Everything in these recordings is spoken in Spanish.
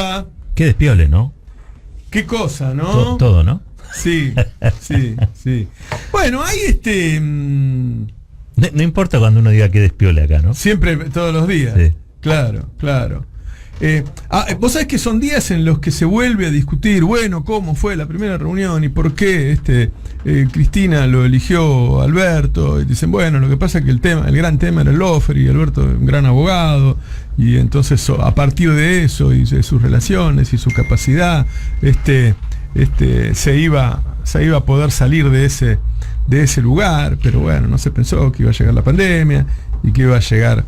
va? Qué despiole, ¿no? Qué cosa, ¿no? Todo, ¿no? Sí, sí, sí. Bueno, hay No importa cuando uno diga que despiole acá, ¿no? siempre, todos los días. Sí. Claro, claro. Vos sabés que son días en los que se vuelve a discutir, bueno, cómo fue la primera reunión y por qué Cristina lo eligió Alberto. Y dicen, bueno, lo que pasa es que el gran tema era el Lofer y Alberto es un gran abogado. Y entonces, a partir de eso y de sus relaciones y su capacidad, se iba a poder salir de ese lugar. Pero bueno, no se pensó que iba a llegar la pandemia y que iba a llegar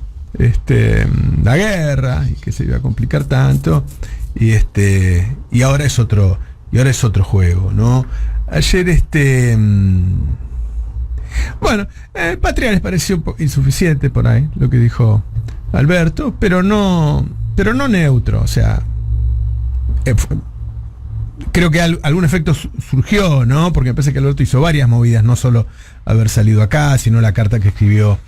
la guerra y que se iba a complicar tanto y ahora es otro juego, ¿no? Ayer bueno, Patria les pareció insuficiente por ahí lo que dijo Alberto, pero no neutro, o sea, creo que algún efecto surgió, ¿no? Porque me parece que Alberto hizo varias movidas, no solo haber salido acá, sino la carta que escribió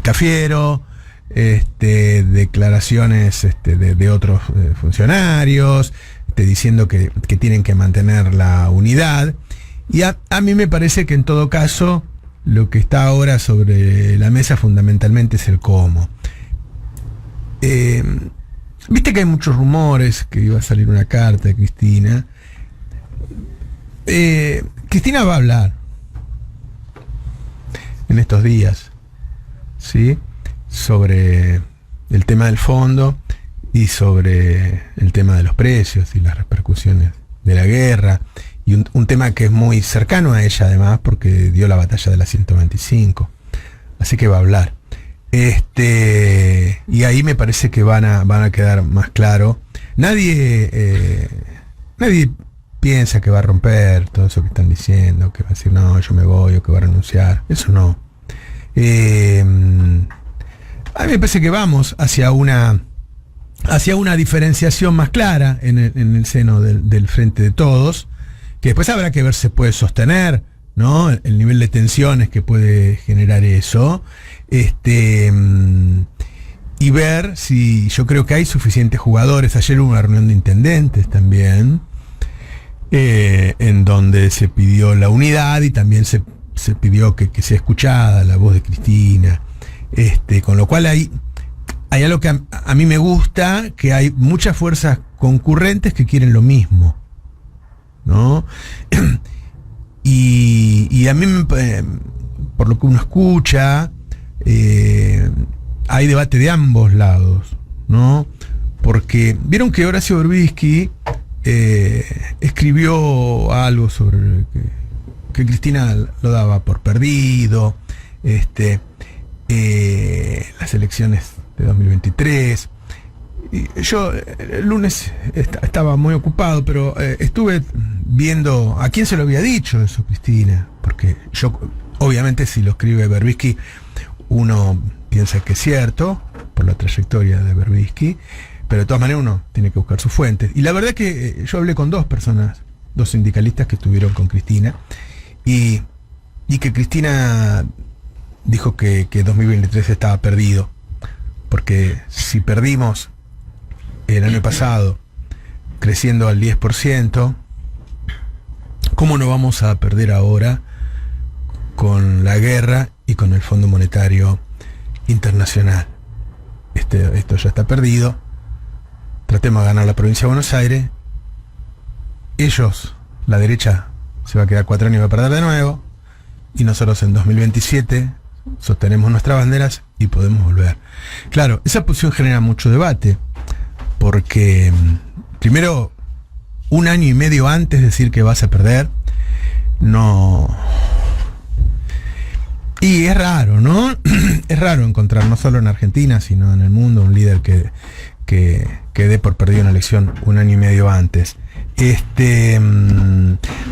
Cafiero, declaraciones de otros funcionarios, diciendo que tienen que mantener la unidad. Y a mí me parece que en todo caso lo que está ahora sobre la mesa fundamentalmente es el cómo. Viste que hay muchos rumores que iba a salir una carta de Cristina. Cristina va a hablar en estos días, ¿sí? Sobre el tema del fondo y sobre el tema de los precios y las repercusiones de la guerra. Y un tema que es muy cercano a ella además porque dio la batalla de la 125. Así que va a hablar. Y ahí me parece que van a quedar más claro. Nadie piensa que va a romper todo eso que están diciendo, que va a decir no, yo me voy o que va a renunciar. Eso no. A mí me parece que vamos hacia una diferenciación más clara en el seno del Frente de Todos, que después habrá que ver si se puede sostener, ¿no? El nivel de tensiones que puede generar eso. Y ver si yo creo que hay suficientes jugadores. Ayer hubo una reunión de intendentes también, en donde se pidió la unidad y también se pidió que sea escuchada la voz de Cristina. Con lo cual hay algo que a mí me gusta, que hay muchas fuerzas concurrentes que quieren lo mismo, ¿no? Y a mí, por lo que uno escucha, hay debate de ambos lados, ¿no? Porque vieron que Horacio Berbisky escribió algo sobre que Cristina lo daba por perdido, las elecciones de 2023. Y yo el lunes estaba muy ocupado, pero estuve viendo a quién se lo había dicho eso Cristina, porque yo, obviamente, si lo escribe Berbisky, uno piensa que es cierto, por la trayectoria de Berbisky, pero de todas maneras uno tiene que buscar sus fuentes. Y la verdad que yo hablé con dos sindicalistas que estuvieron con Cristina, y que Cristina dijo que 2023 estaba perdido, porque si perdimos el año pasado creciendo al 10%, ¿cómo no vamos a perder ahora con la guerra y con el Fondo Monetario Internacional? Esto ya está perdido. Tratemos de ganar la provincia de Buenos Aires. Ellos, la derecha, se va a quedar 4 años y va a perder de nuevo. Y nosotros en 2027 sostenemos nuestras banderas y podemos volver. Claro, esa posición genera mucho debate, porque primero, 1 año y medio antes decir que vas a perder, no. Y es raro, ¿no? Es raro encontrar, no solo en Argentina, sino en el mundo, un líder que dé por perdido una elección 1 año y medio antes.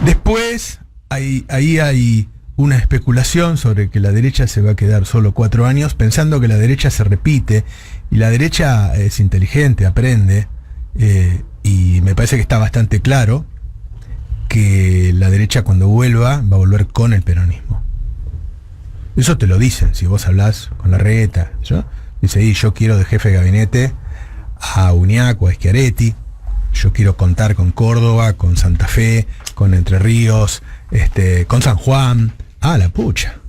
Después, ahí hay una especulación sobre que la derecha se va a quedar solo 4 años, pensando que la derecha se repite, y la derecha es inteligente, aprende, y me parece que está bastante claro que la derecha cuando vuelva va a volver con el peronismo. Eso te lo dicen, si vos hablás con Larreta, dice, yo quiero de jefe de gabinete a Uniac o a Schiaretti. Yo quiero contar con Córdoba, con Santa Fe, con Entre Ríos, con San Juan. A la pucha,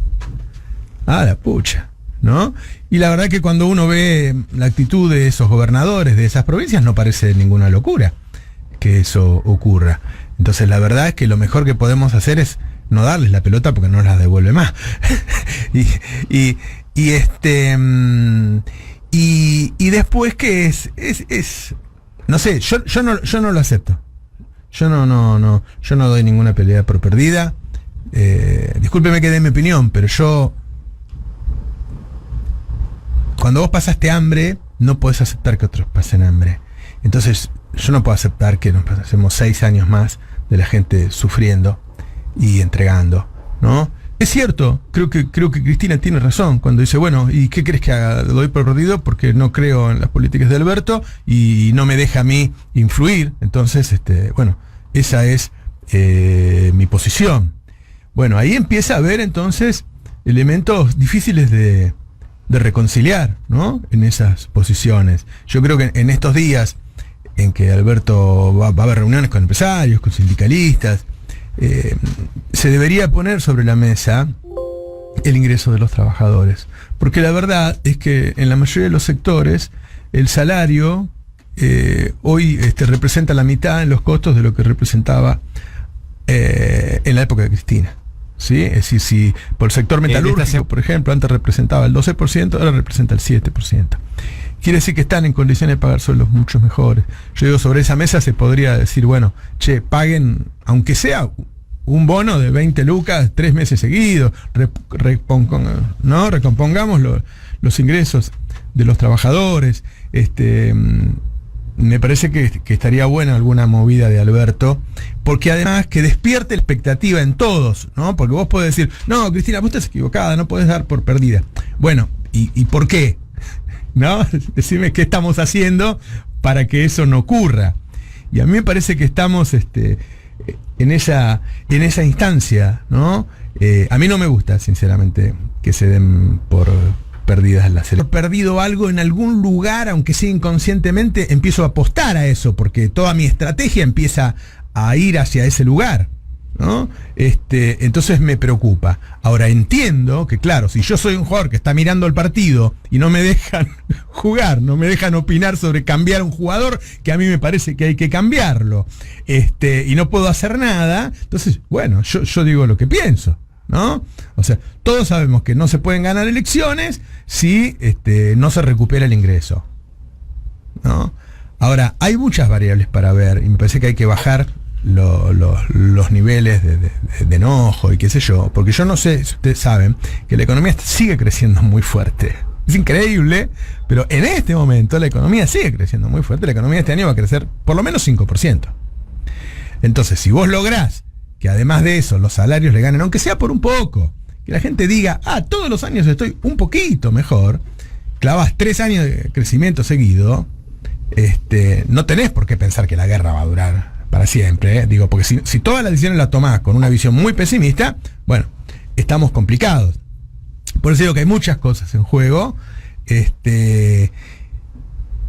¿no? Y la verdad que cuando uno ve la actitud de esos gobernadores de esas provincias, no parece ninguna locura que eso ocurra. Entonces la verdad es que lo mejor que podemos hacer es no darles la pelota porque no las devuelve más. y después que es no sé, yo no lo acepto. Yo no doy ninguna pelea por perdida. Discúlpeme que dé mi opinión, pero cuando vos pasaste hambre, no podés aceptar que otros pasen hambre. Entonces, yo no puedo aceptar que nos pasemos 6 años más de la gente sufriendo y entregando, ¿no? Es cierto, creo que Cristina tiene razón cuando dice, bueno, ¿y qué crees que haga? Lo doy por perdido porque no creo en las políticas de Alberto y no me deja a mí influir. Entonces, bueno, esa es mi posición. Bueno, ahí empieza a haber entonces elementos difíciles de reconciliar, ¿no? En esas posiciones. Yo creo que en estos días en que Alberto va a haber reuniones con empresarios, con sindicalistas, se debería poner sobre la mesa el ingreso de los trabajadores. Porque la verdad es que en la mayoría de los sectores el salario hoy representa la mitad en los costos de lo que representaba en la época de Cristina. ¿Sí? Es decir, si por el sector metalúrgico, por ejemplo, antes representaba el 12%, ahora representa el 7%. Quiere decir que están en condiciones de pagar sueldos mucho mejores. Yo digo, sobre esa mesa se podría decir, bueno, paguen, aunque sea un bono de 20 lucas 3 meses seguidos, recompongamos los ingresos de los trabajadores. Me parece que estaría buena alguna movida de Alberto, porque además que despierte la expectativa en todos, ¿no? Porque vos podés decir, no, Cristina, vos estás equivocada, no podés dar por perdida. Bueno, ¿y por qué? ¿No? Decime qué estamos haciendo para que eso no ocurra. Y a mí me parece que estamos en esa instancia, ¿no? A mí no me gusta, sinceramente, que se den por perdidas las elecciones. He perdido algo en algún lugar, aunque sea inconscientemente, empiezo a apostar a eso, porque toda mi estrategia empieza a ir hacia ese lugar, ¿no? Entonces me preocupa. Ahora entiendo que, claro, si yo soy un jugador que está mirando el partido y no me dejan jugar, no me dejan opinar sobre cambiar un jugador, que a mí me parece que hay que cambiarlo, y no puedo hacer nada, entonces, bueno, yo digo lo que pienso, ¿no? O sea, todos sabemos que no se pueden ganar elecciones si no se recupera el ingreso, ¿no? Ahora, hay muchas variables para ver y me parece que hay que bajar los niveles de enojo y qué sé yo, porque yo no sé si ustedes saben que la economía sigue creciendo muy fuerte. Es increíble, pero en este momento la economía sigue creciendo muy fuerte. La economía este año va a crecer por lo menos 5%. Entonces, si vos lográs que además de eso los salarios le ganen, aunque sea por un poco, que la gente diga, todos los años estoy un poquito mejor, clavas 3 años de crecimiento seguido, no tenés por qué pensar que la guerra va a durar para siempre, digo, porque si todas las decisiones las tomás con una visión muy pesimista, bueno, estamos complicados. Por eso digo que hay muchas cosas en juego.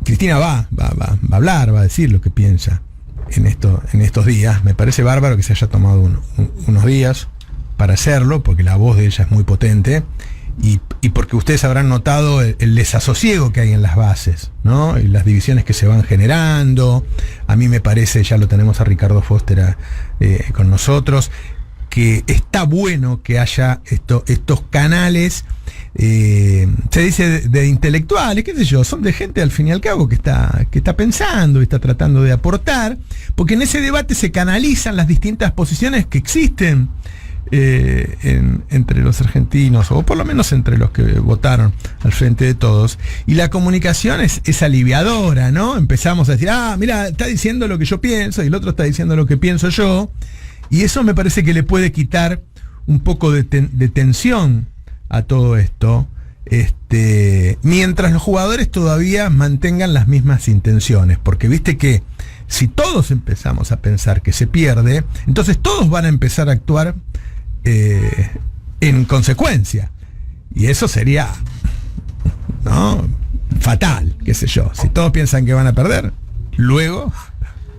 Cristina va a hablar, va a decir lo que piensa en estos días. Me parece bárbaro que se haya tomado unos días para hacerlo, porque la voz de ella es muy potente y porque ustedes habrán notado el desasosiego que hay en las bases, ¿no? Y las divisiones que se van generando. A mí me parece, ya lo tenemos a Ricardo Foster con nosotros, que está bueno que haya estos canales, se dice de intelectuales, qué sé yo, son de gente al fin y al cabo que está pensando y está tratando de aportar, porque en ese debate se canalizan las distintas posiciones que existen entre los argentinos, o por lo menos entre los que votaron al Frente de Todos, y la comunicación es aliviadora, ¿no? Empezamos a decir, mira, está diciendo lo que yo pienso y el otro está diciendo lo que pienso yo. Y eso me parece que le puede quitar un poco de tensión a todo esto, mientras los jugadores todavía mantengan las mismas intenciones. Porque viste que si todos empezamos a pensar que se pierde, entonces todos van a empezar a actuar en consecuencia. Y eso sería, ¿no?, fatal, qué sé yo. Si todos piensan que van a perder, luego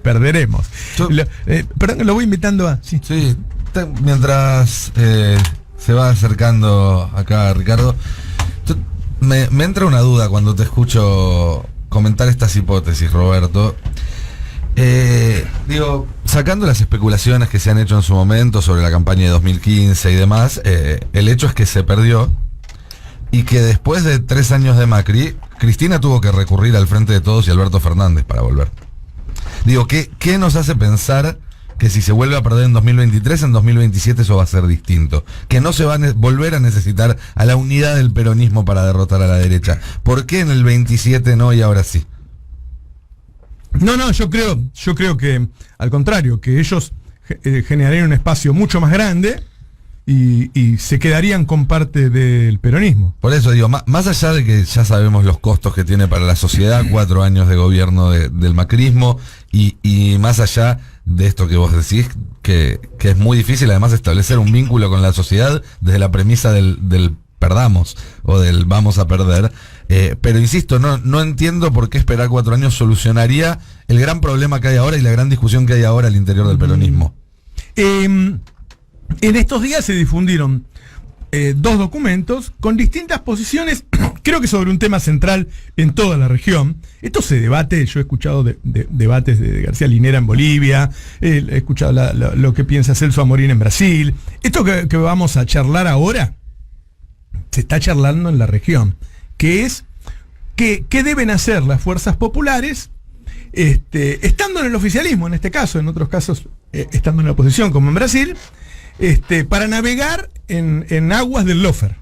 perderemos. Perdón, lo voy invitando a... Sí, mientras se va acercando acá Ricardo, me entra una duda cuando te escucho comentar estas hipótesis, Roberto. Sacando las especulaciones que se han hecho en su momento sobre la campaña de 2015 y demás, el hecho es que se perdió y que después de 3 años de Macri, Cristina tuvo que recurrir al Frente de Todos y Alberto Fernández para volver. ¿Qué nos hace pensar que si se vuelve a perder en 2023, en 2027 eso va a ser distinto? Que no se va a volver a necesitar a la unidad del peronismo para derrotar a la derecha. ¿Por qué en el 27 no y ahora sí? No, yo creo que al contrario, que ellos generarían un espacio mucho más grande y se quedarían con parte del peronismo. Por eso digo, más allá de que ya sabemos los costos que tiene para la sociedad 4 años de gobierno del macrismo y más allá de esto que vos decís, que es muy difícil además establecer un vínculo con la sociedad desde la premisa del perdamos o del vamos a perder. Pero insisto, no entiendo por qué esperar 4 años solucionaría el gran problema que hay ahora y la gran discusión que hay ahora al interior del peronismo. En estos días se difundieron 2 documentos con distintas posiciones, creo que sobre un tema central en toda la región. Esto se debate, yo he escuchado debates de García Linera en Bolivia, he escuchado lo que piensa Celso Amorín en Brasil. Esto que vamos a charlar ahora, se está charlando en la región, que es qué deben hacer las fuerzas populares estando en el oficialismo, en este caso, en otros casos estando en la oposición, como en Brasil, para navegar en aguas del Lofer,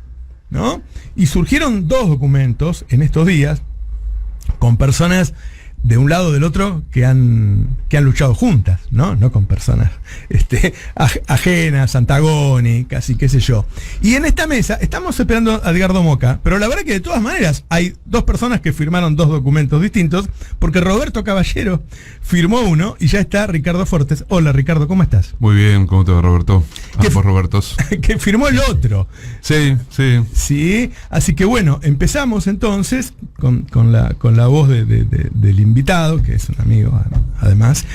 ¿no? Y surgieron 2 documentos en estos días con personas de un lado o del otro que han luchado juntas, ¿no? No con personas ajenas, antagónicas y qué sé yo. Y en esta mesa estamos esperando a Edgardo Moca, pero la verdad que de todas maneras hay 2 personas que firmaron 2 documentos distintos, porque Roberto Caballero firmó uno y ya está Ricardo Fortes. Hola Ricardo, ¿cómo estás? Muy bien, ¿cómo te va, Roberto? Ambos Robertos. Que firmó el otro. Sí. Sí, así que bueno, empezamos entonces con la voz del invitado, que es un amigo además,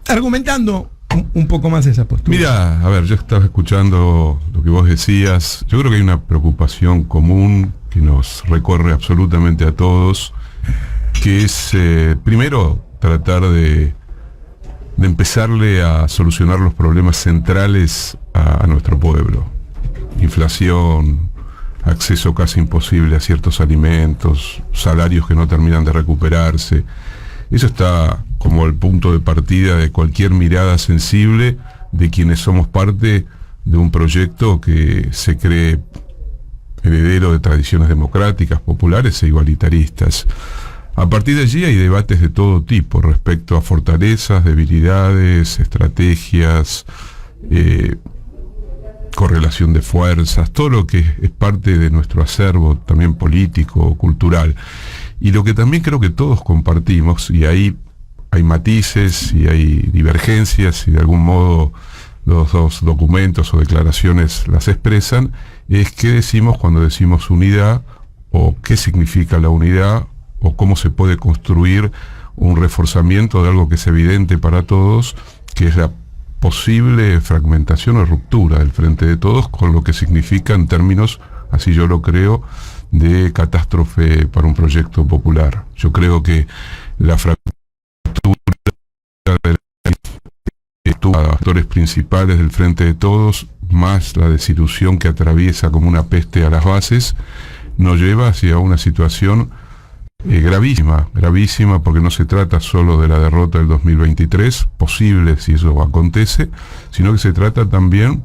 argumentando un poco más esa postura. Mira, a ver, yo estaba escuchando lo que vos decías. Yo creo que hay una preocupación común que nos recorre absolutamente a todos, que es primero tratar de empezarle a solucionar los problemas centrales a nuestro pueblo. Inflación, acceso casi imposible a ciertos alimentos, salarios que no terminan de recuperarse. Eso está como el punto de partida de cualquier mirada sensible de quienes somos parte de un proyecto que se cree heredero de tradiciones democráticas, populares e igualitaristas. A partir de allí hay debates de todo tipo respecto a fortalezas, debilidades, estrategias, correlación de fuerzas, todo lo que es parte de nuestro acervo también político, cultural. Y lo que también creo que todos compartimos, y ahí hay matices y hay divergencias, y de algún modo los 2 documentos o declaraciones las expresan, es qué decimos cuando decimos unidad, o qué significa la unidad, o cómo se puede construir un reforzamiento de algo que es evidente para todos, que es la posible fragmentación o ruptura del Frente de Todos, con lo que significa en términos, así yo lo creo, de catástrofe para un proyecto popular. Yo creo que la fractura de los actores principales del Frente de Todos, más la desilusión que atraviesa como una peste a las bases, nos lleva hacia una situación gravísima, porque no se trata solo de la derrota del 2023, posible si eso acontece, sino que se trata también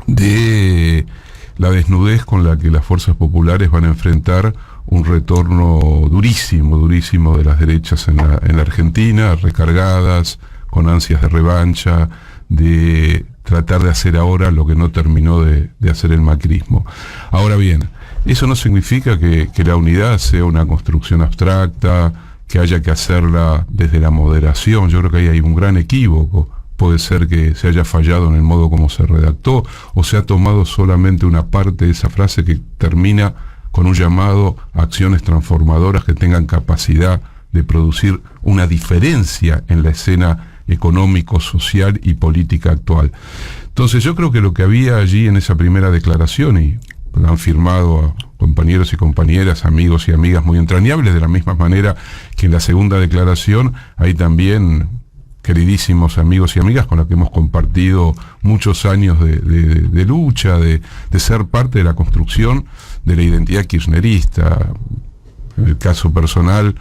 de la desnudez con la que las fuerzas populares van a enfrentar un retorno durísimo de las derechas en la Argentina, recargadas, con ansias de revancha, de tratar de hacer ahora lo que no terminó de hacer el macrismo. Ahora bien, eso no significa que la unidad sea una construcción abstracta, que haya que hacerla desde la moderación. Yo creo que ahí hay un gran equívoco. Puede ser que se haya fallado en el modo como se redactó, o se ha tomado solamente una parte de esa frase que termina con un llamado a acciones transformadoras que tengan capacidad de producir una diferencia en la escena económico, social y política actual. Entonces yo creo que lo que había allí en esa primera declaración, y lo han firmado compañeros y compañeras, amigos y amigas muy entrañables, de la misma manera que en la segunda declaración hay también queridísimos amigos y amigas con los que hemos compartido muchos años de lucha, de ser parte de la construcción de la identidad kirchnerista. En el caso personal,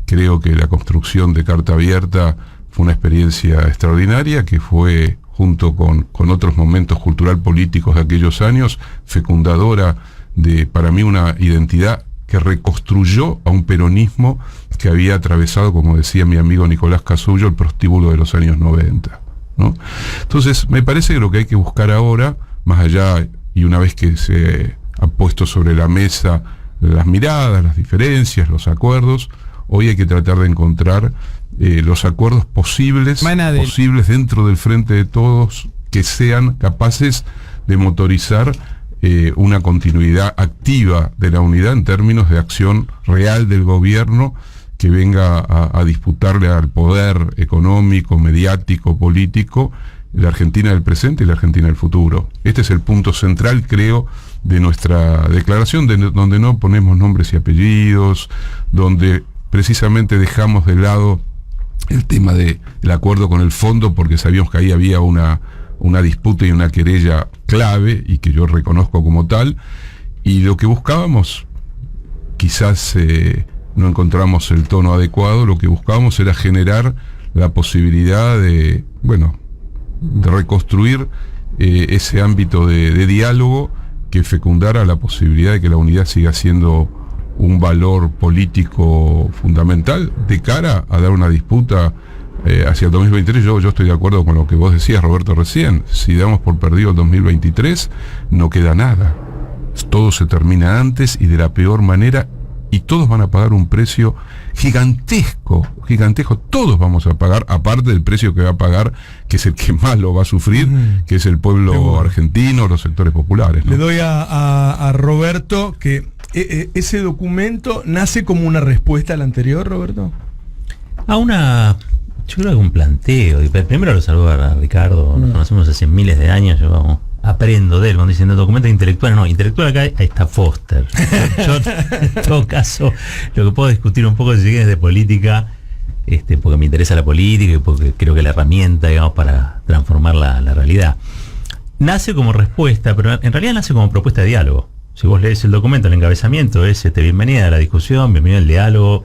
creo que la construcción de Carta Abierta fue una experiencia extraordinaria que fue, junto con otros momentos cultural-políticos de aquellos años, fecundadora de, para mí, una identidad que reconstruyó a un peronismo que había atravesado, como decía mi amigo Nicolás Casullo, el prostíbulo de los años 90, ¿no? Entonces, me parece que lo que hay que buscar ahora, más allá, y una vez que se han puesto sobre la mesa las miradas, las diferencias, los acuerdos, hoy hay que tratar de encontrar los acuerdos posibles dentro del Frente de Todos, que sean capaces de motorizar una continuidad activa de la unidad en términos de acción real del gobierno, que venga a disputarle al poder económico, mediático, político, la Argentina del presente y la Argentina del futuro. Este es el punto central, creo, de nuestra declaración, donde no ponemos nombres y apellidos, donde precisamente dejamos de lado el tema del acuerdo con el fondo, porque sabíamos que ahí había una disputa y una querella clave, y que yo reconozco como tal, y lo que buscábamos, quizás no encontramos el tono adecuado, lo que buscábamos era generar la posibilidad de reconstruir ese ámbito de diálogo que fecundara la posibilidad de que la unidad siga siendo un valor político fundamental de cara a dar una disputa hacia el 2023. Yo estoy de acuerdo con lo que vos decías, Roberto, recién. Si damos por perdido el 2023, no queda nada. Todo se termina antes y de la peor manera, y todos van a pagar un precio gigantesco, todos vamos a pagar, aparte del precio que va a pagar, que es el que más lo va a sufrir, que es el pueblo argentino, los sectores populares, ¿no? Le doy a Roberto que ese documento nace como una respuesta al anterior, Roberto. Yo creo que un planteo. Primero lo saludo a Ricardo, nos conocemos hace miles de años, yo aprendo de él cuando dicen documentos intelectuales. No, intelectual acá ahí está Foster. Yo en todo caso, lo que puedo discutir un poco si es de política, porque me interesa la política y porque creo que la herramienta, digamos, para transformar la realidad. Nace como respuesta, pero en realidad nace como propuesta de diálogo. Si vos lees el documento, el encabezamiento es bienvenida a la discusión, bienvenido al diálogo.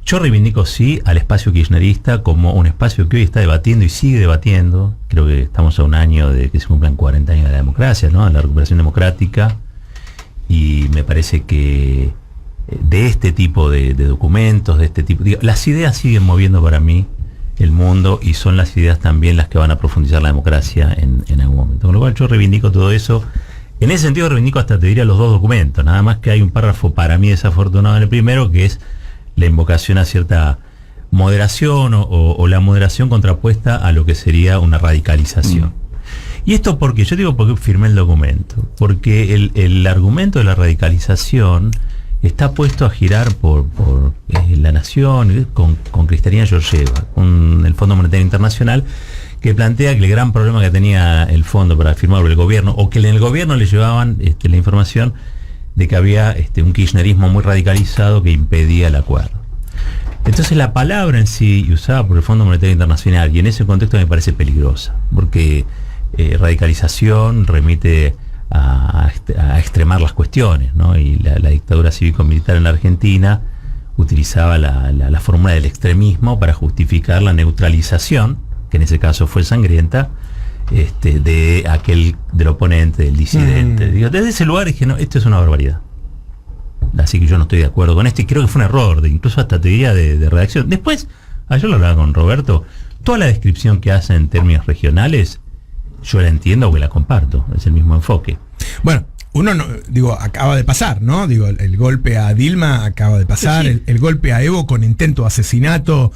Yo reivindico sí al espacio kirchnerista como un espacio que hoy está debatiendo y sigue debatiendo. Creo que estamos a un año de que se cumplan 40 años de la democracia, ¿no? De la recuperación democrática. Y me parece que de este tipo de documentos, de este tipo, las ideas siguen moviendo para mí el mundo, y son las ideas también las que van a profundizar la democracia en algún momento. Con lo cual yo reivindico todo eso. En ese sentido reivindico, hasta te diría, los dos documentos. Nada más que hay un párrafo para mí desafortunado en el primero, que es la invocación a cierta moderación o la moderación contrapuesta a lo que sería una radicalización. Y esto porque firmé el documento, porque el argumento de la radicalización está puesto a girar por la Nación, con Cristalina Georgieva, con el Fondo Monetario Internacional, que plantea que el gran problema que tenía el fondo para firmar el gobierno, o que en el gobierno le llevaban la información de que había un kirchnerismo muy radicalizado que impedía el acuerdo. Entonces la palabra en sí, usada por el Fondo Monetario Internacional, y en ese contexto me parece peligrosa, porque radicalización remite a extremar las cuestiones, ¿no? Y la dictadura cívico-militar en la Argentina utilizaba la fórmula del extremismo para justificar la neutralización, que en ese caso fue sangrienta, del oponente, del disidente. Desde ese lugar dije, no, esto es una barbaridad. Así que yo no estoy de acuerdo con esto, y creo que fue un error, incluso hasta te diría de redacción. Después, ayer lo hablaba con Roberto, toda la descripción que hace en términos regionales, yo la entiendo porque la comparto, es el mismo enfoque. Bueno, acaba de pasar, ¿no? El golpe a Dilma acaba de pasar, sí. El golpe a Evo con intento de asesinato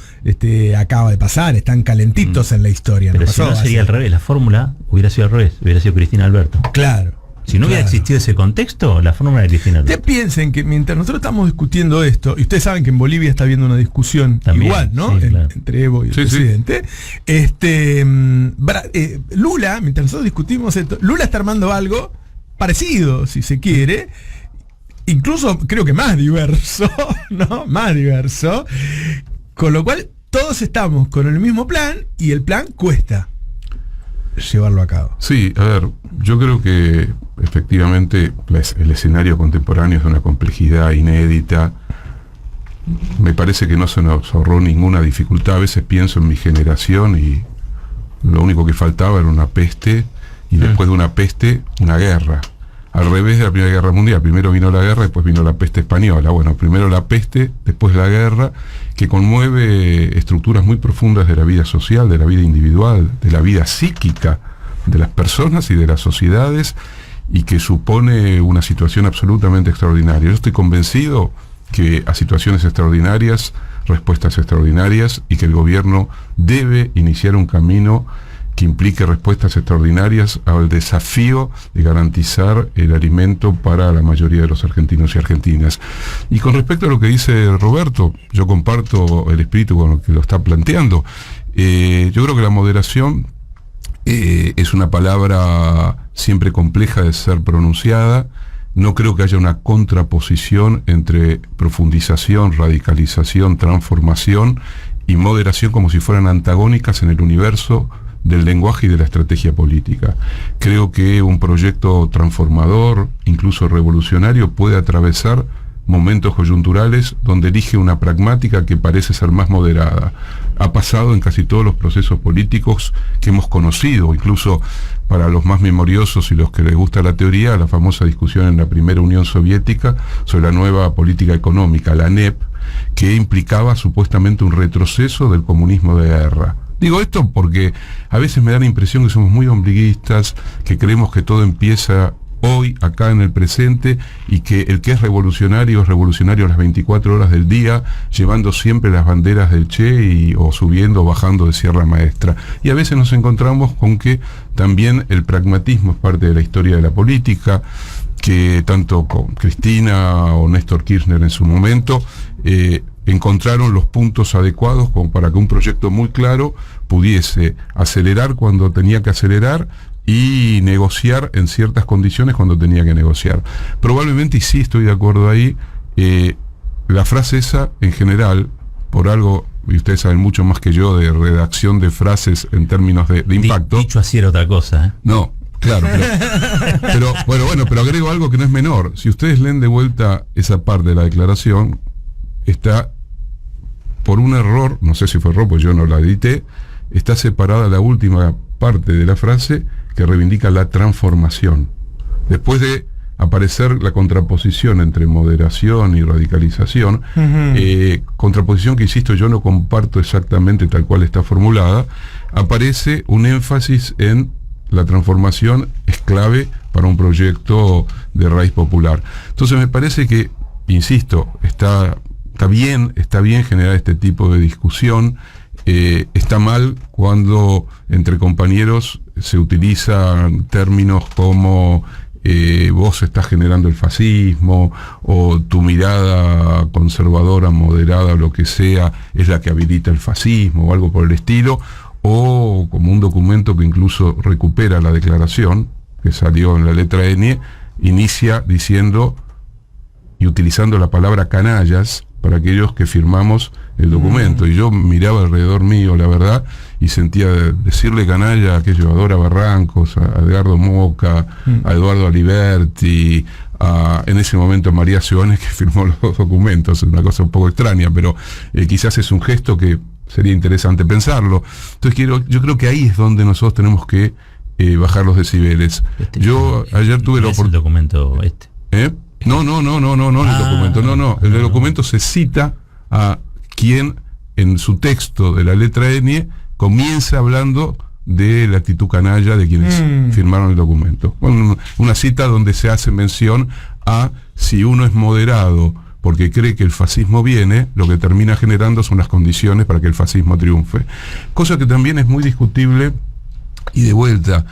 acaba de pasar, están calentitos en la historia. Pero si no sería al revés, la fórmula hubiera sido al revés, hubiera sido Cristina Alberto. Claro. Si no hubiera Claro. existido ese contexto, la fórmula de Cristina Ustedes López. piensen que mientras nosotros estamos discutiendo esto, y ustedes saben que en Bolivia está habiendo una discusión También, igual, ¿no? sí, claro. Entre Evo y el Sí, sí. presidente. Lula, mientras nosotros discutimos esto, Lula está armando algo parecido, si se quiere, incluso creo que más diverso, ¿no? Más diverso. Con lo cual, todos estamos con el mismo plan y el plan cuesta llevarlo a cabo. Sí, a ver, yo creo que efectivamente el escenario contemporáneo es de una complejidad inédita. Me parece que no se nos ahorró ninguna dificultad. A veces pienso en mi generación y lo único que faltaba era una peste, y después de una peste, una guerra. Al revés de la Primera Guerra Mundial. Primero vino la guerra, después vino la peste española. Bueno, primero la peste, después la guerra, que conmueve estructuras muy profundas de la vida social, de la vida individual, de la vida psíquica de las personas y de las sociedades, y que supone una situación absolutamente extraordinaria. Yo estoy convencido que a situaciones extraordinarias, respuestas extraordinarias, y que el gobierno debe iniciar un camino que implique respuestas extraordinarias al desafío de garantizar el alimento para la mayoría de los argentinos y argentinas. Y con respecto a lo que dice Roberto, yo comparto el espíritu con el que lo está planteando. Yo creo que la moderación es una palabra siempre compleja de ser pronunciada. No creo que haya una contraposición entre profundización, radicalización, transformación y moderación como si fueran antagónicas en el universo del lenguaje y de la estrategia política. Creo que un proyecto transformador, incluso revolucionario, puede atravesar momentos coyunturales donde elige una pragmática que parece ser más moderada. Ha pasado en casi todos los procesos políticos que hemos conocido, incluso para los más memoriosos y los que les gusta la teoría, la famosa discusión en la primera Unión Soviética sobre la nueva política económica, la NEP, que implicaba supuestamente un retroceso del comunismo de guerra. Digo esto porque a veces me da la impresión que somos muy ombliguistas, que creemos que todo empieza hoy, acá en el presente, y que el que es revolucionario a las 24 horas del día, llevando siempre las banderas del Che o subiendo o bajando de Sierra Maestra. Y a veces nos encontramos con que también el pragmatismo es parte de la historia de la política, que tanto con Cristina o Néstor Kirchner en su momento encontraron los puntos adecuados como para que un proyecto muy claro pudiese acelerar cuando tenía que acelerar y negociar en ciertas condiciones cuando tenía que negociar. Probablemente, y sí estoy de acuerdo ahí, la frase esa en general, por algo, y ustedes saben mucho más que yo de redacción de frases en términos de impacto. Dicho así era otra cosa, ¿eh? No, claro, pero pero agrego algo que no es menor. Si ustedes leen de vuelta esa parte de la declaración, está, por un error, no sé si fue error, pues yo no la edité, está separada la última parte de la frase que reivindica la transformación. Después de aparecer la contraposición entre moderación y radicalización, contraposición que, insisto, yo no comparto exactamente tal cual está formulada, aparece un énfasis en la transformación es clave para un proyecto de raíz popular. Entonces me parece que, insisto, está bien generar este tipo de discusión. Está mal cuando entre compañeros se utilizan términos como vos estás generando el fascismo, o tu mirada conservadora, moderada, lo que sea, es la que habilita el fascismo, o algo por el estilo, o como un documento que incluso recupera la declaración, que salió en la letra N, inicia diciendo y utilizando la palabra canallas para aquellos que firmamos el documento. Y yo miraba alrededor mío, la verdad, y sentía decirle canalla a aquellos, a Dora Barrancos, a Edgardo Moca, a Eduardo Aliberti, en ese momento a María Cibanes, que firmó los documentos. Es una cosa un poco extraña, pero quizás es un gesto que sería interesante pensarlo. Entonces yo creo que ahí es donde nosotros tenemos que bajar los decibeles. Yo ayer tuve la oportunidad. ¿El documento este? No, el documento, el documento se cita a quien en su texto de la letra N comienza hablando de la actitud canalla de quienes firmaron el documento. Bueno, una cita donde se hace mención a si uno es moderado porque cree que el fascismo viene, lo que termina generando son las condiciones para que el fascismo triunfe. Cosa que también es muy discutible, y de vuelta,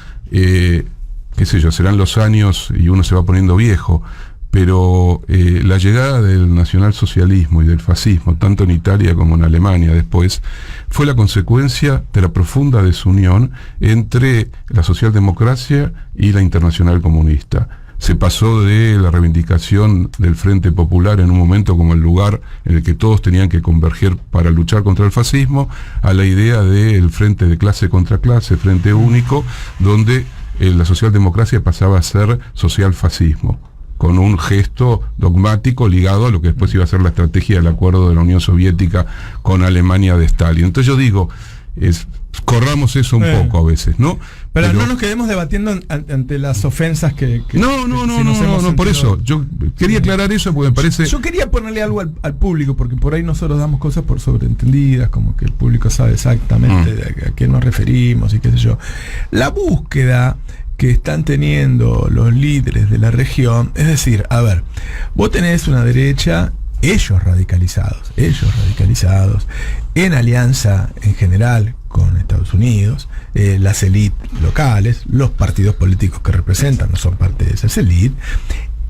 qué sé yo, serán los años y uno se va poniendo viejo, pero la llegada del nacionalsocialismo y del fascismo, tanto en Italia como en Alemania después, fue la consecuencia de la profunda desunión entre la socialdemocracia y la Internacional Comunista. Se pasó de la reivindicación del Frente Popular en un momento como el lugar en el que todos tenían que converger para luchar contra el fascismo, a la idea del frente de clase contra clase, frente único, donde la socialdemocracia pasaba a ser socialfascismo, con un gesto dogmático ligado a lo que después iba a ser la estrategia del acuerdo de la Unión Soviética con Alemania de Stalin. Entonces yo digo, corramos eso un poco a veces, ¿no? Pero no nos quedemos debatiendo ante las ofensas que no, por eso. Yo quería aclarar eso porque me parece... Yo quería ponerle algo al público, porque por ahí nosotros damos cosas por sobreentendidas, como que el público sabe exactamente a qué nos referimos y qué sé yo. La búsqueda que están teniendo los líderes de la región, es decir, a ver, vos tenés una derecha, ellos radicalizados, en alianza en general con Estados Unidos, las élites locales, los partidos políticos que representan no son parte de esas élites,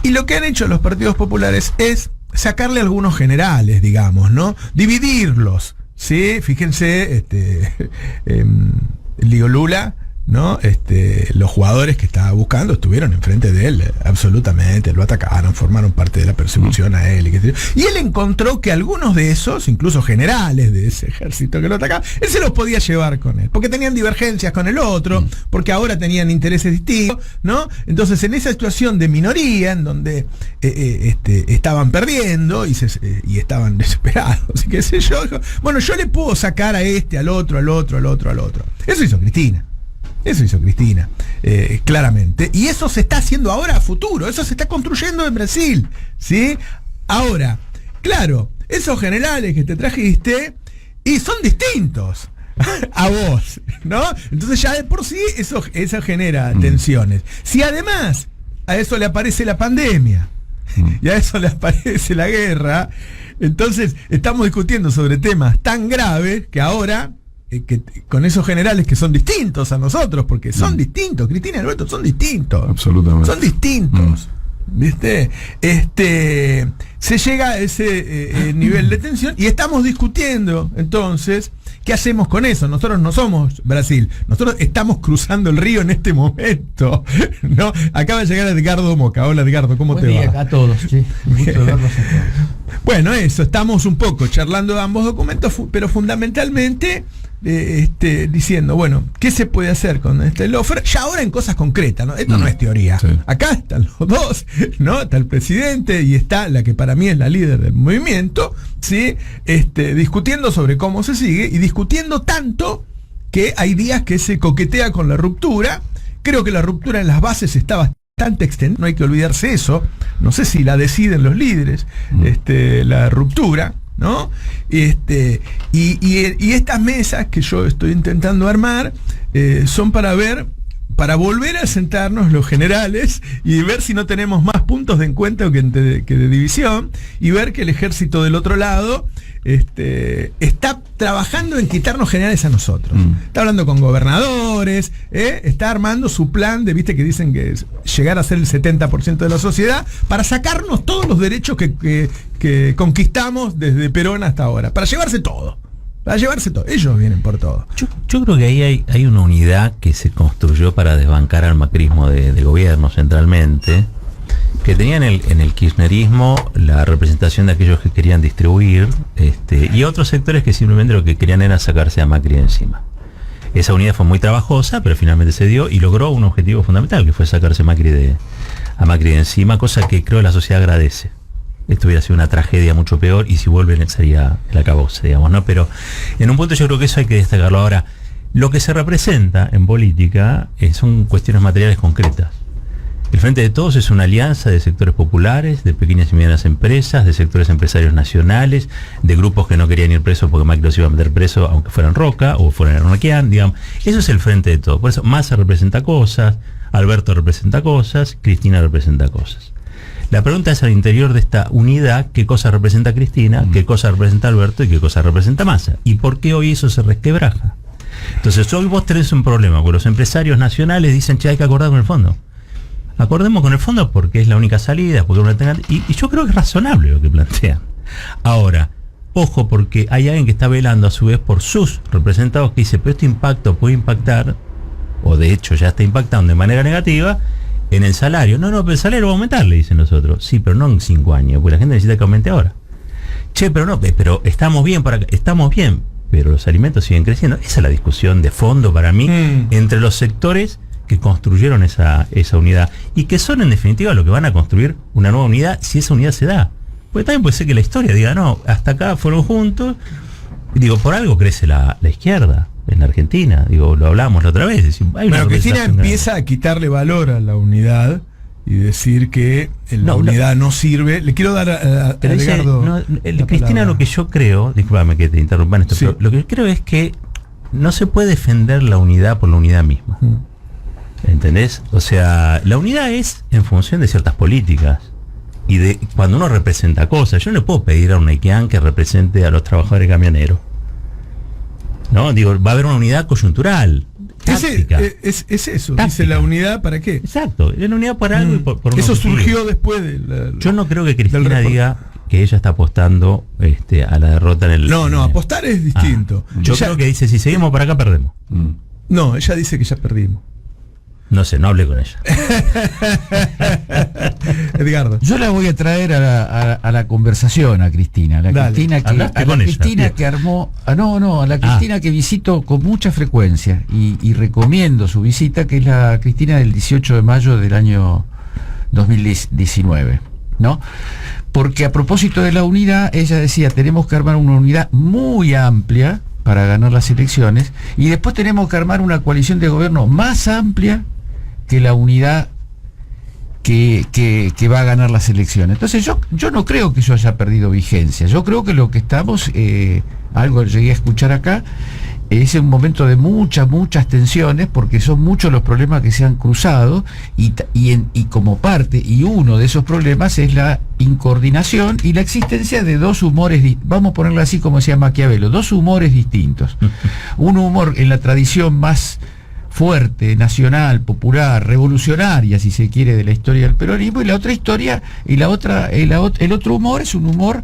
y lo que han hecho los partidos populares es sacarle algunos generales, digamos, ¿no? Dividirlos, ¿sí? Fíjense, Lío Lula, ¿no? Los jugadores que estaba buscando estuvieron enfrente de él, absolutamente, lo atacaron, formaron parte de la persecución a él, y él encontró que algunos de esos, incluso generales de ese ejército que lo atacaba, él se los podía llevar con él, porque tenían divergencias con el otro, porque ahora tenían intereses distintos, ¿no? Entonces, en esa situación de minoría, en donde estaban perdiendo y estaban desesperados, y qué sé yo, dijo, bueno, yo le puedo sacar a al otro. Eso hizo Cristina, claramente. Y eso se está haciendo ahora a futuro, eso se está construyendo en Brasil, ¿sí? Ahora, claro, esos generales que te trajiste, y son distintos a vos, ¿no? Entonces ya de por sí eso genera tensiones. Si además a eso le aparece la pandemia, y a eso le aparece la guerra, entonces estamos discutiendo sobre temas tan graves que ahora... con esos generales que son distintos a nosotros, porque son distintos, Cristina y Alberto son distintos. Absolutamente. Son distintos. ¿Viste? Se llega a ese nivel de tensión y estamos discutiendo entonces qué hacemos con eso. Nosotros no somos Brasil, nosotros estamos cruzando el río en este momento, ¿no? Acaba de llegar Edgardo Moca. Hola Edgardo, ¿cómo te va? A todos, sí. Gusto verlos a todos. Bueno, eso, estamos un poco charlando de ambos documentos, pero fundamentalmente diciendo, bueno, ¿qué se puede hacer con este lawfare? Ya ahora en cosas concretas, ¿no? Esto no es teoría. Sí. Acá están los dos, ¿no? Está el presidente y está la que para mí es la líder del movimiento, ¿sí? Discutiendo sobre cómo se sigue y discutiendo tanto que hay días que se coquetea con la ruptura. Creo que la ruptura en las bases está bastante extendida, no hay que olvidarse eso. No sé si la deciden los líderes, la ruptura, ¿no? Y estas mesas que yo estoy intentando armar son para volver a sentarnos los generales y ver si no tenemos más puntos de encuentro que de división, y ver que el ejército del otro lado está trabajando en quitarnos generales a nosotros. Está hablando con gobernadores, está armando su plan viste que dicen que es llegar a ser el 70% de la sociedad, para sacarnos todos los derechos que conquistamos desde Perón hasta ahora, para llevarse todo. Ellos vienen por todo. Yo creo que ahí hay una unidad que se construyó para desbancar al macrismo de gobierno centralmente, que tenía en el kirchnerismo la representación de aquellos que querían distribuir, y otros sectores que simplemente lo que querían era sacarse a Macri de encima. Esa unidad fue muy trabajosa, pero finalmente se dio y logró un objetivo fundamental, que fue sacarse a Macri de encima, cosa que creo la sociedad agradece. Esto hubiera sido una tragedia mucho peor, y si vuelven sería el acabose, digamos, ¿no? Pero en un punto yo creo que eso hay que destacarlo. Ahora, lo que se representa en política son cuestiones materiales concretas. El Frente de Todos es una alianza de sectores populares, de pequeñas y medianas empresas, de sectores empresarios nacionales, de grupos que no querían ir presos porque Macri los iba a meter preso aunque fueran Roca o fueran Arnaquian, digamos. Eso es el Frente de Todos. Por eso Massa representa cosas, Alberto representa cosas, Cristina representa cosas. La pregunta es al interior de esta unidad, ¿qué cosa representa Cristina, qué cosa representa Alberto y qué cosa representa Massa? ¿Y por qué hoy eso se resquebraja? Entonces hoy vos tenés un problema, porque los empresarios nacionales dicen, che, hay que acordar con el fondo. acordemos con el fondo porque es la única salida, porque y yo creo que es razonable lo que plantean. Ahora, ojo, porque hay alguien que está velando a su vez por sus representados que dice, pero este impacto puede impactar, o de hecho ya está impactando de manera negativa, en el salario. No, pero el salario va a aumentar, le dicen nosotros. Sí, pero no en 5 años, porque la gente necesita que aumente ahora. Che, pero no, pero estamos bien, estamos bien, pero los alimentos siguen creciendo. Esa es la discusión de fondo para mí entre los sectores que construyeron esa unidad y que son en definitiva lo que van a construir una nueva unidad si esa unidad se da. Porque también puede ser que la historia diga, no, hasta acá fueron juntos. Digo, por algo crece la izquierda en la Argentina. Digo, lo hablamos la otra vez. Bueno, Cristina empieza a quitarle valor a la unidad y decir que la unidad no sirve. Le quiero dar a Edgardo Cristina, lo que yo creo, discúlpame que te interrumpa en esto, pero lo que yo creo es que no se puede defender la unidad por la unidad misma. ¿Entendés? O sea, la unidad es en función de ciertas políticas y de cuando uno representa cosas. Yo no le puedo pedir a un Eikean que represente a los trabajadores camioneros. No, digo, va a haber una unidad coyuntural. Táctica. Es eso, Táctica. dice la unidad para qué. Exacto, es la unidad por algo y por un eso objetivo. surgió después de Yo no creo que Cristina diga que ella está apostando a la derrota en el... No, apostar es distinto. Yo creo que dice, si seguimos por acá perdemos. No, ella dice que ya perdimos. No sé, no hablé con ella. Edgardo. Yo la voy a traer a la conversación a Cristina. Cristina que armó. A la Cristina que visito con mucha frecuencia y recomiendo su visita, que es la Cristina del 18 de mayo del año 2019, ¿no? Porque a propósito de la unidad, ella decía, tenemos que armar una unidad muy amplia para ganar las elecciones y después tenemos que armar una coalición de gobierno más amplia que la unidad que va a ganar las elecciones. Entonces yo no creo que eso haya perdido vigencia. Yo creo que lo que estamos, algo llegué a escuchar acá, es un momento de muchas tensiones, porque son muchos los problemas que se han cruzado y como parte, y uno de esos problemas es la incoordinación y la existencia de dos humores, vamos a ponerlo así como decía Maquiavelo, dos humores distintos. Un humor en la tradición más fuerte, nacional, popular, revolucionaria, si se quiere, de la historia del peronismo, y la otra historia, el otro humor es un humor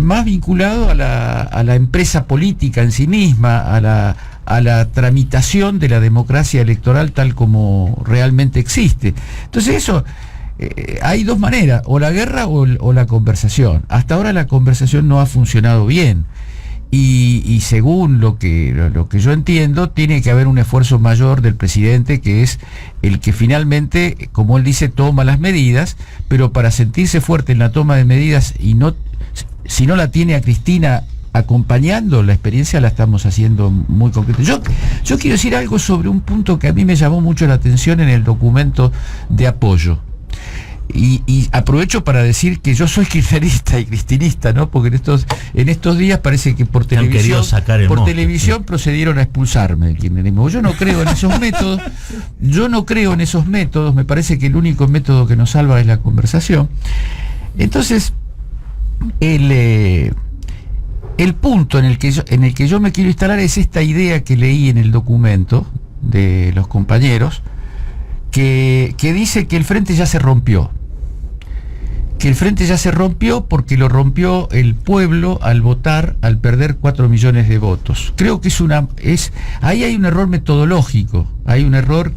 más vinculado a la empresa política en sí misma, a la tramitación de la democracia electoral tal como realmente existe. Entonces eso, hay dos maneras, o la guerra o la conversación. Hasta ahora la conversación no ha funcionado bien. Y según lo que yo entiendo, tiene que haber un esfuerzo mayor del presidente, que es el que finalmente, como él dice, toma las medidas, pero para sentirse fuerte en la toma de medidas y si no la tiene a Cristina acompañando, la experiencia la estamos haciendo muy concreta. Yo quiero decir algo sobre un punto que a mí me llamó mucho la atención en el documento de apoyo. Y aprovecho para decir que yo soy kirchnerista y cristinista, ¿no? Porque en estos días parece que por televisión procedieron a expulsarme del kirchnerismo. Yo no creo en esos métodos, me parece que el único método que nos salva es la conversación. Entonces, el punto en el que yo me quiero instalar es esta idea que leí en el documento de los compañeros, que dice que el frente ya se rompió. Que el frente ya se rompió porque lo rompió el pueblo al votar, al perder 4 millones de votos. Creo que ahí hay un error metodológico, hay un error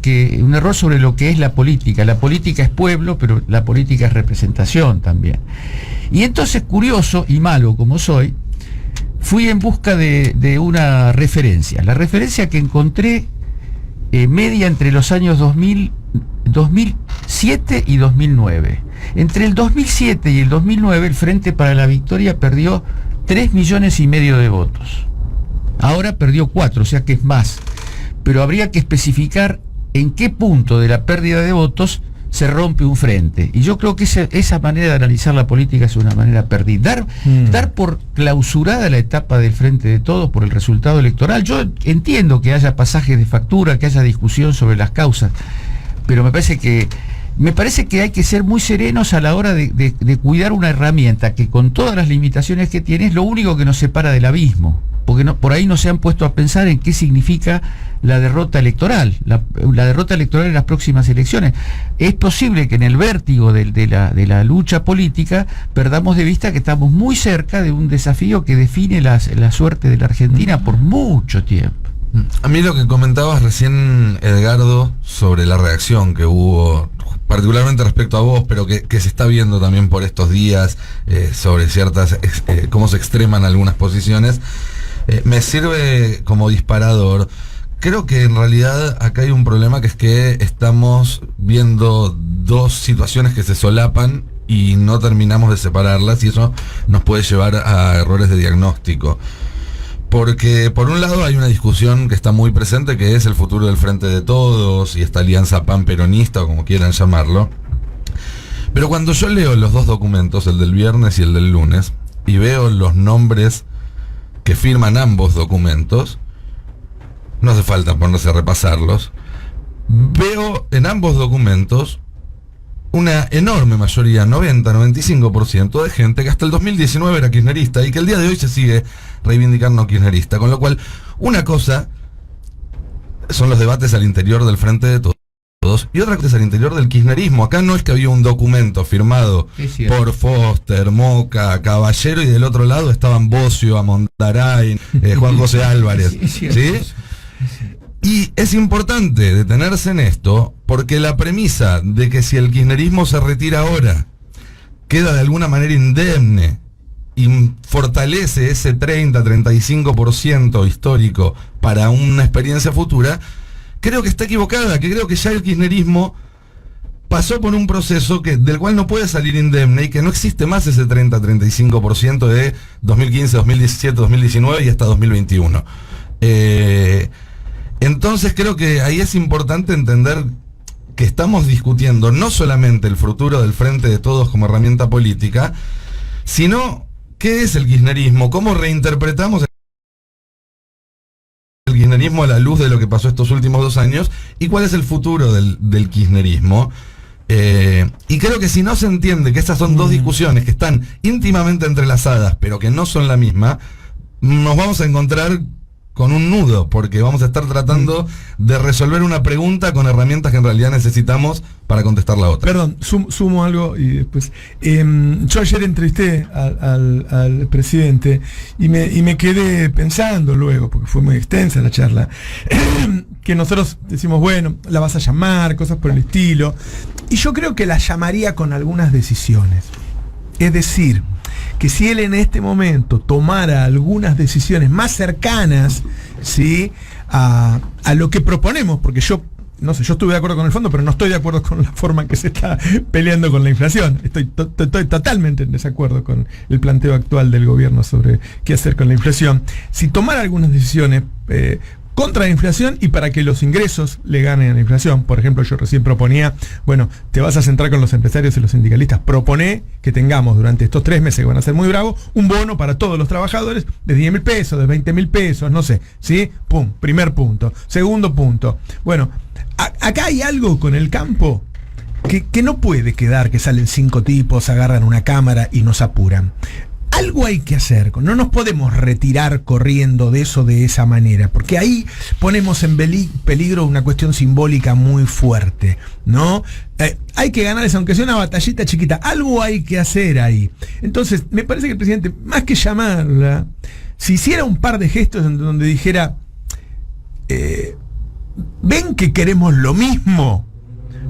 sobre lo que es la política. La política es pueblo, pero la política es representación también. Y entonces, curioso y malo como soy, fui en busca de una referencia. La referencia que encontré media entre los años 2007 y 2009. Entre el 2007 y el 2009 el Frente para la Victoria perdió 3,5 millones de votos. Ahora perdió 4, o sea que es más. Pero habría que especificar en qué punto de la pérdida de votos se rompe un frente. Y yo creo que esa manera de analizar la política es una manera perdida. Dar por clausurada la etapa del Frente de Todos por el resultado electoral. Yo entiendo que haya pasajes de factura, que haya discusión sobre las causas, pero me parece que hay que ser muy serenos a la hora de cuidar una herramienta que, con todas las limitaciones que tiene, es lo único que nos separa del abismo. porque por ahí no se han puesto a pensar en qué significa la derrota electoral, la derrota electoral en las próximas elecciones. Es posible que en el vértigo de la lucha política perdamos de vista que estamos muy cerca de un desafío que define la suerte de la Argentina por mucho tiempo. A mí lo que comentabas recién, Edgardo, sobre la reacción que hubo, particularmente respecto a vos, pero que se está viendo también por estos días, sobre ciertas, cómo se extreman algunas posiciones, me sirve como disparador. Creo que en realidad acá hay un problema, que es que estamos viendo dos situaciones que se solapan y no terminamos de separarlas, y eso nos puede llevar a errores de diagnóstico. Porque por un lado hay una discusión que está muy presente, que es el futuro del Frente de Todos y esta alianza pan-peronista, o como quieran llamarlo. Pero cuando yo leo los dos documentos, el del viernes y el del lunes, y veo los nombres que firman ambos documentos, no hace falta ponerse a repasarlos, veo en ambos documentos una enorme mayoría, 90-95% de gente que hasta el 2019 era kirchnerista y que el día de hoy se sigue reivindicando kirchnerista. Con lo cual, una cosa son los debates al interior del Frente de Todos y otra cosa es al interior del kirchnerismo. Acá no es que había un documento firmado por Foster, Moca, Caballero, y del otro lado estaban Bocio, Amondaray, Juan José Álvarez. ¿Sí? Y es importante detenerse en esto, porque la premisa de que si el kirchnerismo se retira ahora, queda de alguna manera indemne y fortalece ese 30-35% histórico para una experiencia futura, creo que está equivocada, que creo que ya el kirchnerismo pasó por un proceso del cual no puede salir indemne y que no existe más ese 30-35% de 2015, 2017, 2019 y hasta 2021. Entonces creo que ahí es importante entender que estamos discutiendo no solamente el futuro del Frente de Todos como herramienta política, sino qué es el kirchnerismo, cómo reinterpretamos el kirchnerismo a la luz de lo que pasó estos últimos 2 años y cuál es el futuro del kirchnerismo. Y creo que si no se entiende que estas son dos discusiones que están íntimamente entrelazadas pero que no son la misma, nos vamos a encontrar con un nudo, porque vamos a estar tratando de resolver una pregunta con herramientas que en realidad necesitamos para contestar la otra. Perdón, sumo algo y después. Yo ayer entrevisté al presidente y me quedé pensando luego, porque fue muy extensa la charla, que nosotros decimos, bueno, la vas a llamar, cosas por el estilo, y yo creo que la llamaría con algunas decisiones. Es decir, que si él en este momento tomara algunas decisiones más cercanas, ¿sí?, a lo que proponemos, porque yo estuve de acuerdo con el fondo, pero no estoy de acuerdo con la forma en que se está peleando con la inflación. Estoy totalmente en desacuerdo con el planteo actual del gobierno sobre qué hacer con la inflación. Si tomara algunas decisiones contra la inflación y para que los ingresos le ganen a la inflación. Por ejemplo, yo recién proponía, bueno, te vas a centrar con los empresarios y los sindicalistas. Proponé que tengamos durante estos 3 meses, que van a ser muy bravos, un bono para todos los trabajadores de 10.000 pesos, de 20.000 pesos, no sé, ¿sí? Pum, primer punto. Segundo punto. Bueno, acá hay algo con el campo que no puede quedar que salen 5 tipos, agarran una cámara y nos apuran. Algo hay que hacer, no nos podemos retirar corriendo de eso de esa manera, porque ahí ponemos en peligro una cuestión simbólica muy fuerte, ¿no? Hay que ganarles, aunque sea una batallita chiquita, algo hay que hacer ahí. Entonces, me parece que el presidente, más que llamarla, si hiciera un par de gestos en donde dijera, ven que queremos lo mismo,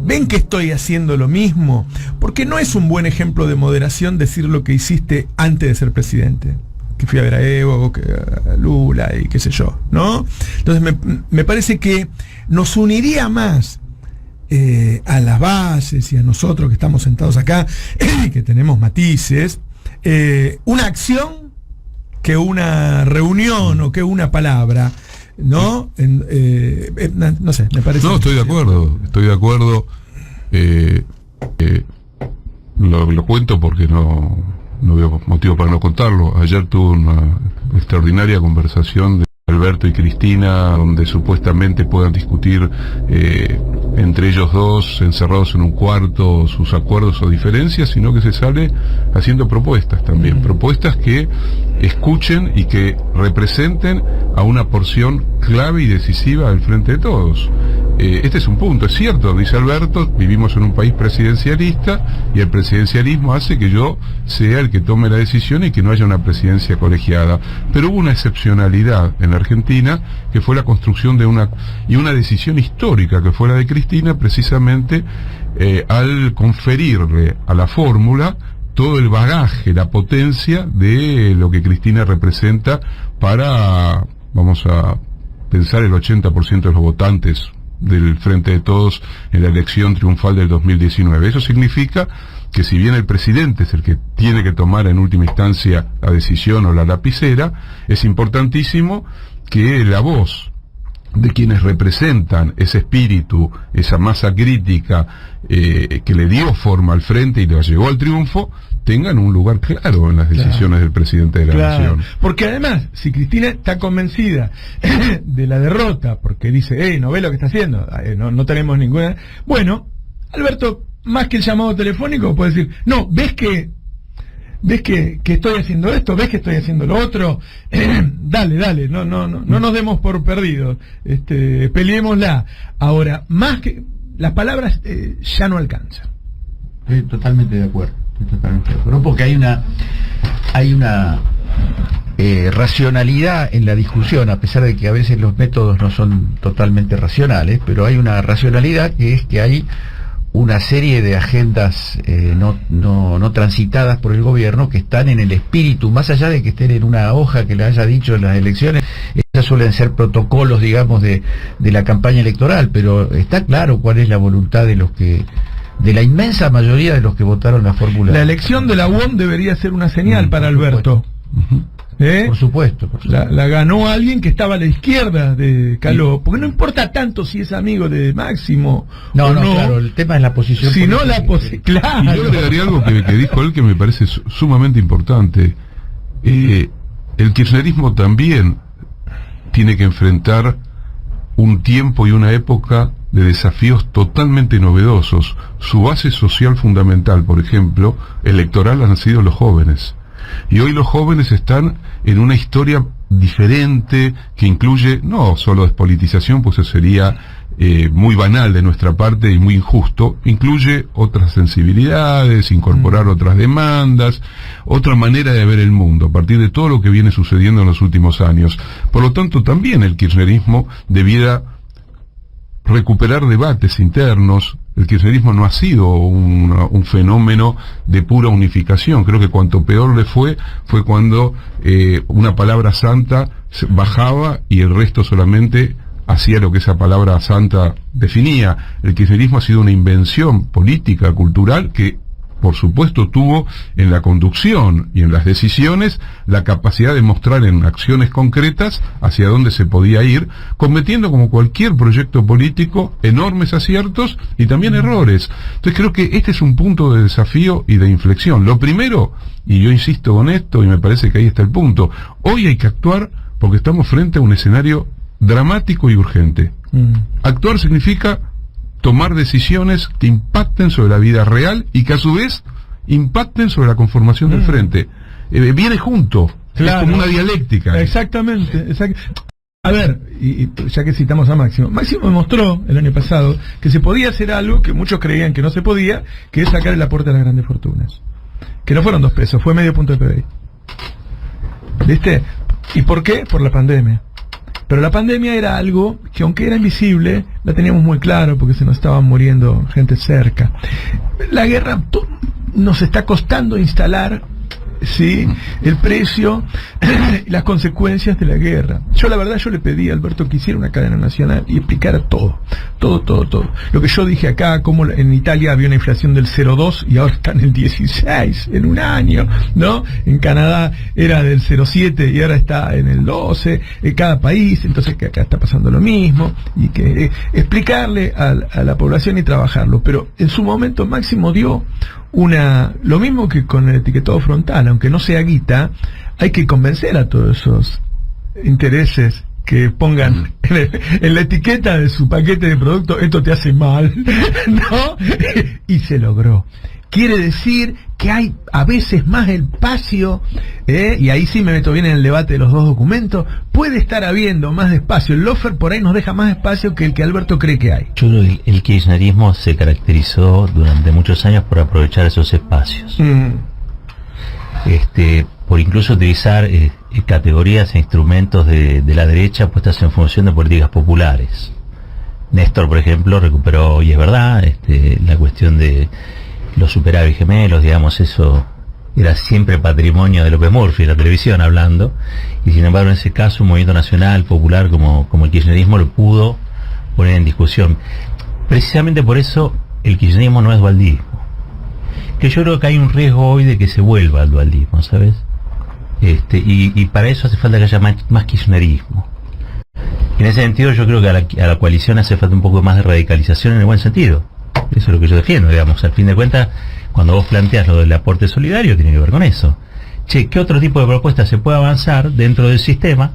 ven que estoy haciendo lo mismo, porque no es un buen ejemplo de moderación decir lo que hiciste antes de ser presidente, que fui a ver a Evo, que a Lula y qué sé yo, ¿no? Entonces me parece que nos uniría más a las bases y a nosotros que estamos sentados acá, que tenemos matices, una acción que una reunión o que una palabra, ¿no? No sé, me parece. No, estoy de acuerdo. Lo cuento porque no veo motivo para no contarlo. Ayer tuve una extraordinaria conversación de Alberto y Cristina, donde supuestamente puedan discutir entre ellos dos encerrados en un cuarto sus acuerdos o diferencias, sino que se sale haciendo propuestas también, propuestas que escuchen y que representen a una porción clave y decisiva del Frente de Todos. Este es un punto, es cierto, dice Alberto, vivimos en un país presidencialista y el presidencialismo hace que yo sea el que tome la decisión y que no haya una presidencia colegiada. Pero hubo una excepcionalidad en la Argentina, que fue la construcción de una decisión histórica, que fue la de Cristina, precisamente al conferirle a la fórmula todo el bagaje, la potencia de lo que Cristina representa para, vamos a pensar, el 80% de los votantes del Frente de Todos en la elección triunfal del 2019. Eso significa que si bien el presidente es el que tiene que tomar en última instancia la decisión o la lapicera, es importantísimo que la voz de quienes representan ese espíritu, esa masa crítica que le dio forma al Frente y lo llevó al triunfo, tengan un lugar claro en las decisiones del presidente de la nación. Porque además, si Cristina está convencida de la derrota, porque dice, no ve lo que está haciendo, no tenemos ninguna... Bueno, Alberto, más que el llamado telefónico, puede decir, no, ¿ves que estoy haciendo esto? ¿Ves que estoy haciendo lo otro? Dale, no nos demos por perdidos, peleémosla. Ahora, más que las palabras ya no alcanzan. Estoy totalmente de acuerdo, porque hay una racionalidad en la discusión, a pesar de que a veces los métodos no son totalmente racionales, pero hay una racionalidad que es que hay una serie de agendas no transitadas por el gobierno que están en el espíritu, más allá de que estén en una hoja que le haya dicho en las elecciones. Esas suelen ser protocolos, digamos, de la campaña electoral, pero está claro cuál es la voluntad de la inmensa mayoría de los que votaron la fórmula. La elección de la UOM debería ser una señal para Alberto. Por supuesto. La ganó alguien que estaba a la izquierda de Caló, porque no importa tanto si es amigo de Máximo no, claro, el tema es la posición. Si no la claro. Y yo agregaría algo que dijo él que me parece sumamente importante. El kirchnerismo también tiene que enfrentar un tiempo y una época de desafíos totalmente novedosos. Su base social fundamental, por ejemplo, electoral, han sido los jóvenes. Y hoy los jóvenes están en una historia diferente que incluye no solo despolitización, pues eso sería muy banal de nuestra parte y muy injusto, incluye otras sensibilidades, incorporar otras demandas, otra manera de ver el mundo a partir de todo lo que viene sucediendo en los últimos años. Por lo tanto, también el kirchnerismo debiera recuperar debates internos. El kirchnerismo no ha sido un fenómeno de pura unificación. Creo que cuanto peor le fue cuando una palabra santa bajaba y el resto solamente hacía lo que esa palabra santa definía. El kirchnerismo ha sido una invención política, cultural, que por supuesto tuvo en la conducción y en las decisiones la capacidad de mostrar en acciones concretas hacia dónde se podía ir, cometiendo, como cualquier proyecto político, enormes aciertos y también errores. Entonces creo que este es un punto de desafío y de inflexión. Lo primero, y yo insisto con esto y me parece que ahí está el punto, hoy hay que actuar porque estamos frente a un escenario dramático y urgente. Actuar significa tomar decisiones que impacten sobre la vida real y que a su vez impacten sobre la conformación del Frente. Viene junto, claro. Es como una dialéctica. Exactamente. A ver, y ya que citamos a Máximo demostró el año pasado que se podía hacer algo que muchos creían que no se podía, que es sacar el aporte a las grandes fortunas. Que no fueron 2 pesos, fue medio punto de PBI. ¿Viste? ¿Y por qué? Por la pandemia. Pero la pandemia era algo que, aunque era invisible, la teníamos muy claro porque se nos estaba muriendo gente cerca. La guerra nos está costando instalar, ¿sí?, el precio y las consecuencias de la guerra. Yo la verdad, yo le pedí a Alberto que hiciera una cadena nacional y explicara todo. Lo que yo dije acá, como en Italia había una inflación del 0,2 y ahora está en el 16 en un año, ¿no? En Canadá era del 0,7 y ahora está en el 12 en cada país, entonces que acá está pasando lo mismo, y que explicarle a la población y trabajarlo. Pero en su momento Máximo dio lo mismo que con el etiquetado frontal, aunque no sea guita, hay que convencer a todos esos intereses que pongan en la etiqueta de su paquete de producto, esto te hace mal, ¿no? Y se logró. Quiere decir que hay a veces más espacio, y ahí sí me meto bien en el debate de los dos documentos, puede estar habiendo más espacio. El Lofer por ahí nos deja más espacio que el que Alberto cree que hay. Yo creo que el kirchnerismo se caracterizó durante muchos años por aprovechar esos espacios. Por incluso utilizar categorías e instrumentos de la derecha puestas en función de políticas populares. Néstor, por ejemplo, recuperó, y es verdad, la cuestión de los superávit gemelos, digamos, eso era siempre patrimonio de López Murphy, la televisión hablando, y sin embargo en ese caso un movimiento nacional, popular como el kirchnerismo lo pudo poner en discusión. Precisamente por eso el kirchnerismo no es dualdismo, que yo creo que hay un riesgo hoy de que se vuelva al dualdismo, ¿sabes? Y para eso hace falta que haya más kirchnerismo. En ese sentido yo creo que a la coalición hace falta un poco más de radicalización en el buen sentido. Eso es lo que yo defiendo, digamos. Al fin de cuentas, cuando vos planteas lo del aporte solidario, tiene que ver con eso. Che, ¿qué otro tipo de propuestas se puede avanzar dentro del sistema?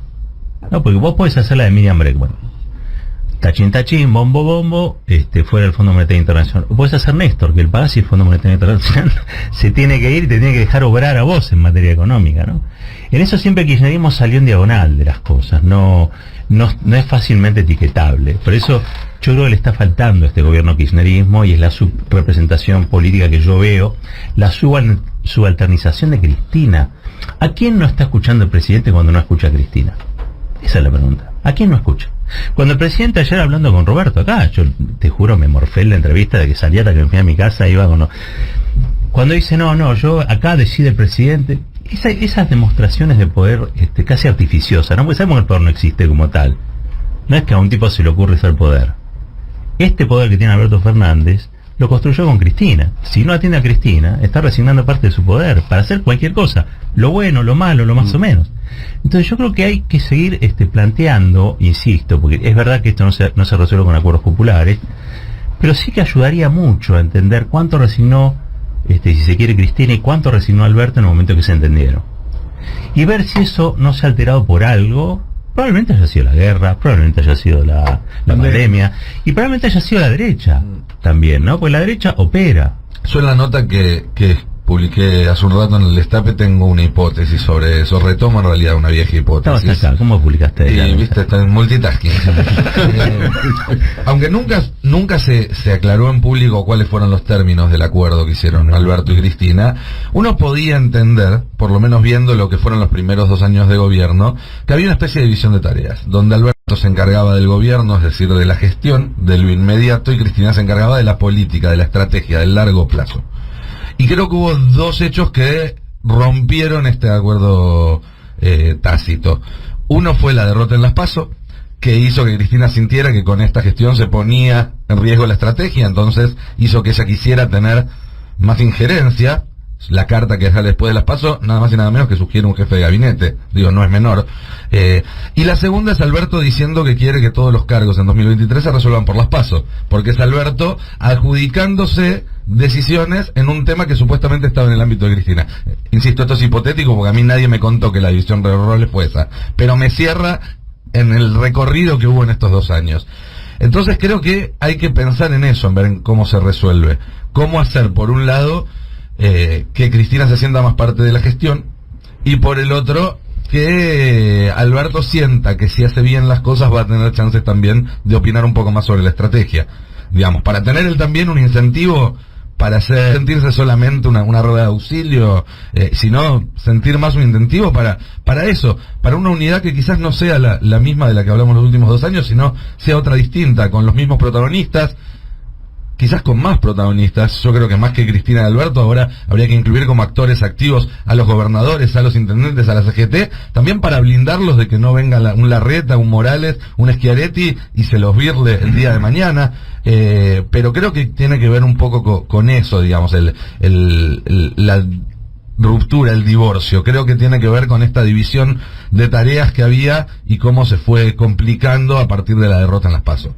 No, porque vos podés hacer la de Miriam Bregman. Tachín, tachín, bombo, bombo, fuera del Fondo Monetario Internacional. O podés hacer Néstor, que el país y el Fondo Monetario Internacional se tiene que ir y te tiene que dejar obrar a vos en materia económica, ¿no? En eso siempre el kirchnerismo salió en diagonal de las cosas, no es fácilmente etiquetable. Por eso yo creo que le está faltando a este gobierno kirchnerismo, y es la subrepresentación política que yo veo, la subalternización de Cristina. ¿A quién no está escuchando el presidente cuando no escucha a Cristina? Esa es la pregunta. ¿A quién no escucha? Cuando el presidente ayer hablando con Roberto acá, yo te juro me morfé en la entrevista de que salía hasta que me fui a mi casa, iba con... Cuando dice, no, yo acá decide el presidente, esas demostraciones de poder casi artificiosas, ¿no? Porque sabemos que el poder no existe como tal. No es que a un tipo se le ocurre ser poder. Este poder que tiene Alberto Fernández lo construyó con Cristina. Si no atiende a Cristina, está resignando parte de su poder para hacer cualquier cosa, lo bueno, lo malo, lo más o menos. Entonces yo creo que hay que seguir planteando, insisto, porque es verdad que esto no se resuelve con acuerdos populares, pero sí que ayudaría mucho a entender cuánto resignó, si se quiere, Cristina, y cuánto resignó Alberto en el momento que se entendieron. Y ver si eso no se ha alterado por algo. Probablemente haya sido la guerra, probablemente haya sido la pandemia, y probablemente haya sido la derecha también, ¿no? Porque la derecha opera. Yo en la nota que publiqué hace un rato en el Destape tengo una hipótesis sobre eso. Retomo en realidad una vieja hipótesis. Estabas acá, ¿cómo publicaste ella? Y viste, está en multitasking. Aunque nunca se aclaró en público cuáles fueron los términos del acuerdo que hicieron Alberto y Cristina, uno podía entender, por lo menos viendo lo que fueron los primeros 2 años de gobierno, que había una especie de división de tareas, donde Alberto se encargaba del gobierno, es decir, de la gestión, de lo inmediato, y Cristina se encargaba de la política, de la estrategia, del largo plazo. Y creo que hubo 2 hechos que rompieron este acuerdo tácito. Uno fue la derrota en las PASO, que hizo que Cristina sintiera que con esta gestión se ponía en riesgo la estrategia, entonces hizo que ella quisiera tener más injerencia. La carta que sale después de las PASO, nada más y nada menos que sugiere un jefe de gabinete, digo, no es menor. Y la segunda es Alberto diciendo que quiere que todos los cargos en 2023 se resuelvan por las PASO, porque es Alberto adjudicándose decisiones en un tema que supuestamente estaba en el ámbito de Cristina. Insisto, esto es hipotético porque a mí nadie me contó que la división de roles fue esa, pero me cierra en el recorrido que hubo en estos 2 años. Entonces creo que hay que pensar en eso, en ver en cómo se resuelve. Cómo hacer, por un lado, que Cristina se sienta más parte de la gestión, y por el otro, que Alberto sienta que si hace bien las cosas va a tener chances también de opinar un poco más sobre la estrategia. Digamos, para tener él también un incentivo para sentirse solamente una rueda de auxilio, sino sentir más un incentivo para eso, para una unidad que quizás no sea la misma de la que hablamos los últimos 2 años, sino sea otra distinta, con los mismos protagonistas, quizás con más protagonistas. Yo creo que más que Cristina y Alberto, ahora habría que incluir como actores activos a los gobernadores, a los intendentes, a la CGT, también para blindarlos de que no venga un Larreta, un Morales, un Schiaretti y se los virle el día de mañana. Pero creo que tiene que ver un poco con eso, digamos, la ruptura, el divorcio. Creo que tiene que ver con esta división de tareas que había y cómo se fue complicando a partir de la derrota en las PASO.